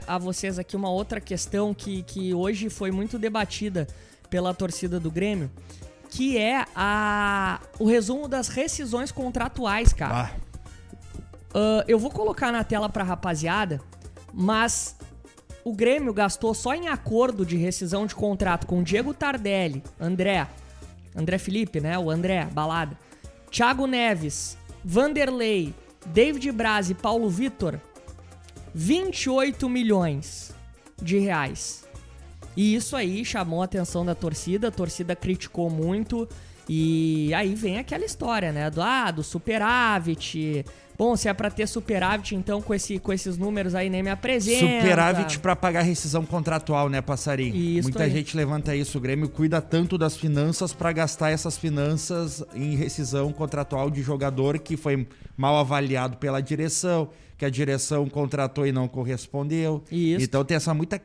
a vocês aqui uma outra questão que hoje foi muito debatida pela torcida do Grêmio, que é o resumo das rescisões contratuais, cara. Eu vou colocar na tela pra rapaziada, mas o Grêmio gastou só em acordo de rescisão de contrato com Diego Tardelli, André Felipe, né? O André, Balada, Thiago Neves, Vanderlei, David Braz e Paulo Vitor, 28 milhões de reais. E isso aí chamou a atenção da torcida, a torcida criticou muito. E aí vem aquela história, né? Do superávit. Bom, se é pra ter superávit, então com esses números aí nem me apresenta. Superávit pra pagar rescisão contratual, né, Passarinho? Isso. Muita gente levanta isso. O Grêmio cuida tanto das finanças pra gastar essas finanças em rescisão contratual de jogador que foi mal avaliado pela direção, que a direção contratou e não correspondeu. Isso. Então tem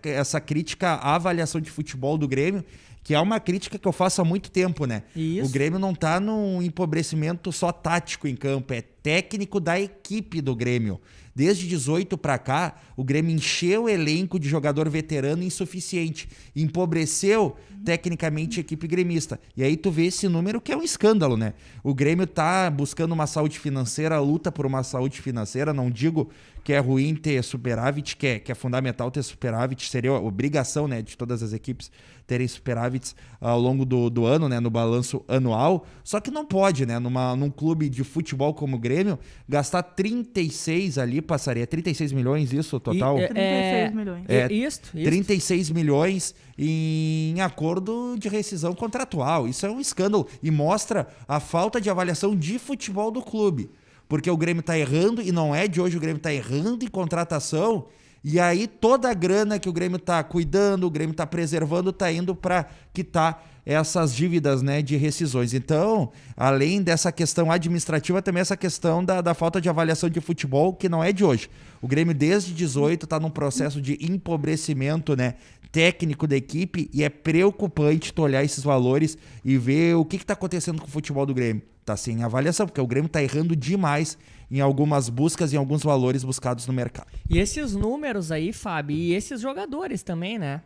essa crítica à avaliação de futebol do Grêmio, que é uma crítica que eu faço há muito tempo, né? Isso. O Grêmio não tá num empobrecimento só tático em campo, é técnico da equipe do Grêmio. Desde 18 pra cá, o Grêmio encheu o elenco de jogador veterano insuficiente. Empobreceu tecnicamente a equipe gremista. E aí tu vê esse número que é um escândalo, né? O Grêmio tá buscando uma saúde financeira, luta por uma saúde financeira. Não digo que é ruim ter superávit, que é fundamental ter superávit. Seria obrigação, né, de todas as equipes terem superávites ao longo do ano, né, no balanço anual. Só que não pode, né, num clube de futebol como o Grêmio, gastar 36 ali, passaria 36 milhões isso, total? 36 milhões. Isso. 36 milhões em acordo de rescisão contratual. Isso é um escândalo e mostra a falta de avaliação de futebol do clube. Porque o Grêmio tá errando, e não é de hoje, o Grêmio tá errando em contratação, e aí toda a grana que o Grêmio tá cuidando, o Grêmio tá preservando, tá indo para quitar essas dívidas, né, de rescisões. Então, além dessa questão administrativa, também essa questão da falta de avaliação de futebol, que não é de hoje. O Grêmio, desde 18, tá num processo de empobrecimento, né, técnico da equipe, e é preocupante tu olhar esses valores e ver o que tá acontecendo com o futebol do Grêmio. Tá sem avaliação, porque o Grêmio tá errando demais em algumas buscas e em alguns valores buscados no mercado. E esses números aí, Fábio, e esses jogadores também, né?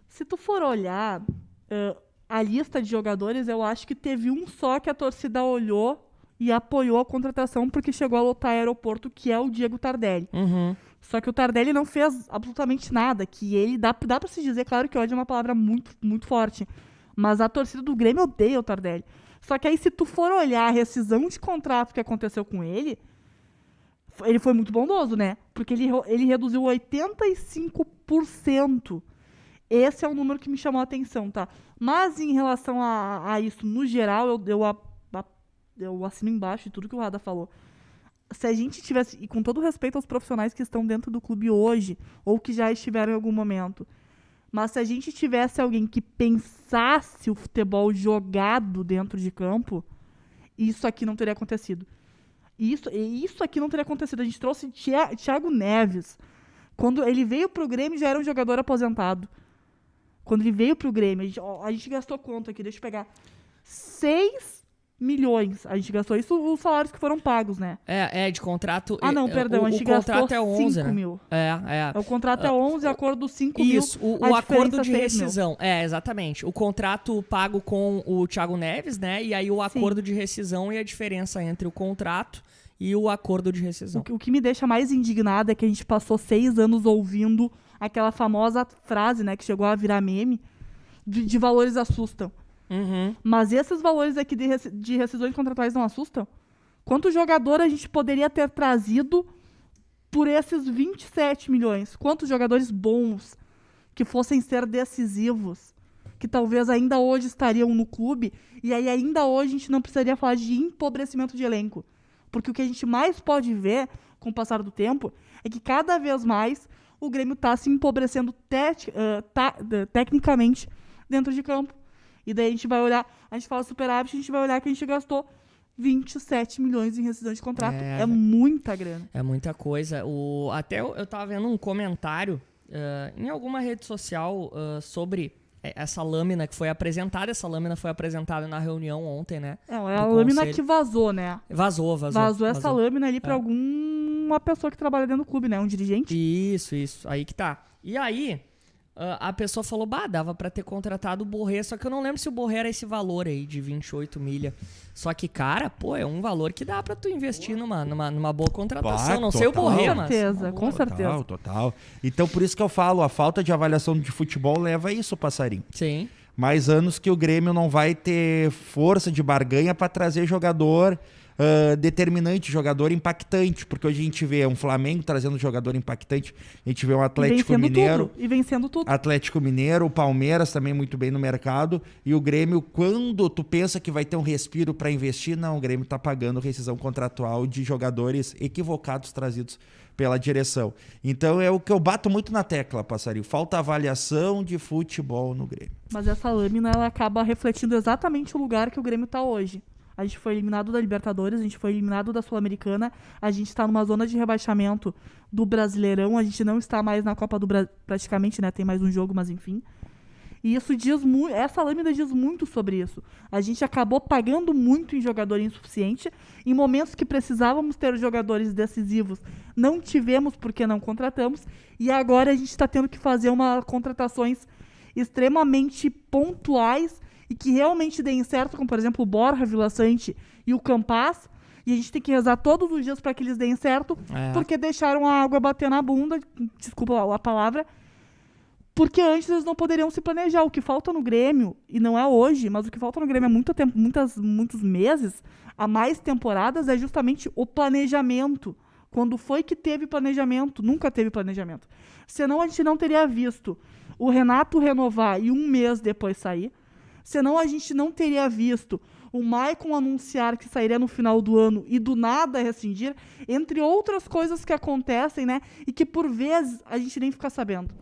Se tu for olhar a lista de jogadores, eu acho que teve um só que a torcida olhou e apoiou a contratação porque chegou a lotar aeroporto, que é o Diego Tardelli. Uhum. Só que o Tardelli não fez absolutamente nada, que ele dá pra se dizer, claro que ódio é uma palavra muito, muito forte, mas a torcida do Grêmio odeia o Tardelli. Só que aí, se tu for olhar a rescisão de contrato que aconteceu com ele foi muito bondoso, né? Porque ele reduziu 85%. Esse é o número que me chamou a atenção, tá? Mas em relação a isso, no geral, eu assino embaixo de tudo que o Rada falou. Se a gente tivesse, e com todo respeito aos profissionais que estão dentro do clube hoje, ou que já estiveram em algum momento, mas se a gente tivesse alguém que pensasse o futebol jogado dentro de campo, isso aqui não teria acontecido. Isso aqui não teria acontecido. A gente trouxe Thiago Neves. Quando ele veio pro Grêmio, já era um jogador aposentado. Quando ele veio pro Grêmio, a gente gastou quanto aqui? Deixa eu pegar. 6 milhões. A gente gastou isso, os salários que foram pagos, né? De contrato. Ah, não, perdão. A gente gastou contrato é 11, 5 né? mil. O contrato é 11, acordo 5 mil. Isso, o acordo de rescisão. Exatamente. O contrato pago com o Thiago Neves, né? E aí o acordo de rescisão e a diferença entre o contrato e o acordo de rescisão. O que me deixa mais indignada é que a gente passou 6 anos ouvindo aquela famosa frase, né? Que chegou a virar meme, de valores assustam. Uhum. Mas esses valores aqui de rescisões contratuais não assustam? Quanto jogador a gente poderia ter trazido por esses 27 milhões? Quantos jogadores bons que fossem ser decisivos, que talvez ainda hoje estariam no clube, e aí ainda hoje a gente não precisaria falar de empobrecimento de elenco? Porque o que a gente mais pode ver com o passar do tempo é que cada vez mais o Grêmio está se empobrecendo tecnicamente dentro de campo. E daí a gente vai olhar, a gente fala superávit, a gente vai olhar que a gente gastou 27 milhões em rescisão de contrato. É muita grana. É muita coisa. Até eu tava vendo um comentário em alguma rede social sobre essa lâmina que foi apresentada. Essa lâmina foi apresentada na reunião ontem, né? É a lâmina que vazou, né? Vazou essa lâmina ali pra algum uma pessoa que trabalha dentro do clube, né? Um dirigente. Isso. Aí que tá. E aí, a pessoa falou, dava pra ter contratado o Borré, só que eu não lembro se o Borré era esse valor aí de 28 milha. Só que, cara, é um valor que dá pra tu investir numa boa contratação. Não sei o Borré, mas... Com certeza. Total. Então, por isso que eu falo, a falta de avaliação de futebol leva a isso, Passarinho. Sim. Mais anos que o Grêmio não vai ter força de barganha pra trazer jogador determinante, jogador impactante, porque hoje a gente vê um Flamengo trazendo jogador impactante, a gente vê um Atlético Mineiro e vencendo tudo. Atlético Mineiro, o Palmeiras também muito bem no mercado, e o Grêmio, quando tu pensa que vai ter um respiro para investir, não, o Grêmio tá pagando rescisão contratual de jogadores equivocados trazidos pela direção. Então é o que eu bato muito na tecla, Passarinho, falta avaliação de futebol no Grêmio. Mas essa lâmina, ela acaba refletindo exatamente o lugar que o Grêmio tá hoje. A gente foi eliminado da Libertadores, a gente foi eliminado da Sul-Americana, a gente está numa zona de rebaixamento do Brasileirão, a gente não está mais na Copa do Brasil, praticamente, né? Tem mais um jogo, mas enfim. E isso diz muito, essa lâmina diz muito sobre isso. A gente acabou pagando muito em jogador insuficiente, em momentos que precisávamos ter jogadores decisivos, não tivemos porque não contratamos, e agora a gente está tendo que fazer contratações extremamente pontuais, e que realmente deem certo, como por exemplo o Borja, Vila Sante e o Campas, e a gente tem que rezar todos os dias para que eles deem certo, porque deixaram a água bater na bunda, desculpa a palavra, porque antes eles não poderiam se planejar. O que falta no Grêmio, e não é hoje, mas o que falta no Grêmio há muito tempo, muitos meses, há mais temporadas, é justamente o planejamento. Quando foi que teve planejamento? Nunca teve planejamento. Senão a gente não teria visto o Renato renovar e um mês depois sair. Senão a gente não teria visto o Maicon anunciar que sairia no final do ano e do nada rescindir, entre outras coisas que acontecem, né? E que por vezes a gente nem fica sabendo.